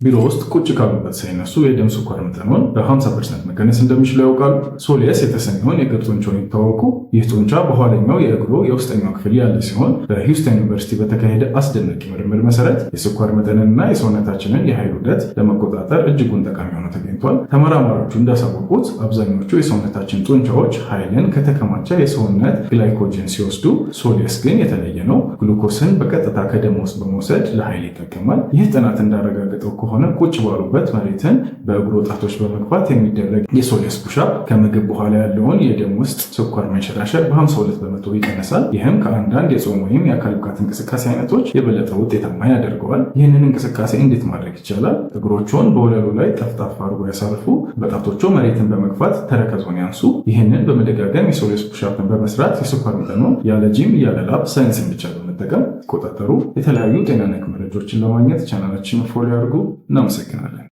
ቢሮ ውስጥ ቁጭ ካሉበት ሳይነሱ የደም ስኳር መጠኑን በ50% መቀነስ እንደሚችሉ ያውቃሉ? ሶሊየስ የተሰኘውን የእግር ጡንቻውን ይታወቁ። ይህ ጡንቻ በኋለኛው የእግሩ የውስጠኛው ክፍል ያለ ሲሆን በሂውስተን ዩኒቨርሲቲ በተካሄደ አስደናቂ ምርምር መሰረት የስኳር መጠንንና የሰውነታችንን የኃይል ውደት ለመቆጣጠር እጅጉን ጠቃሚ ሆኖ ተገኝቷል። ተመራማሪዎቹ እንዳሳወቁት አብዛኞቹ የሰውነታችን ጡንቻዎች ኃይልን ከተከማቸ የሰውነት ግላይኮጅን ሲወስዱ፣ ሶሊየስ ግን የተለየ ነው። ግሉኮስን በቀጥታ ከደም ውስጥ በመውሰድ ለኃይል ይጠቀማል። ይህ ጥናት እንዳረጋገጠው ሆነ ቁጭ ባሉበት መሬትን በእግሩ ጣቶች በመግፋት የሚደረግ የሶሊየስ ፑሽአፕ ከምግብ በኋላ ያለውን የደም ውስጥ ስኳር መንሸራሸር በ52 በመቶ ይቀንሳል። ይህም ከአንዳንድ የጾም ወይም የአካል ብቃት እንቅስቃሴ አይነቶች የበለጠ ውጤታማ ያደርገዋል። ይህንን እንቅስቃሴ እንዴት ማድረግ ይቻላል? እግሮቹን በወለሉ ላይ ጠፍጣፋ አድርጎ ያሳርፉ። በጣቶቹ መሬትን በመግፋት ተረከዞን ያንሱ። ይህንን በመደጋገም የሶሊየስ ፑሽአፕን በመስራት የስኳር መጠኑን ያለ ጂም ያለ ላብ ሳይንስን ብቻ በመጠቀም ይቆጣጠሩ። የተለያዩ ጤና ነክ መረጃዎችን ለማግኘት ቻናላችንን ፎሎ ያድርጉ። እናመሰግናለን።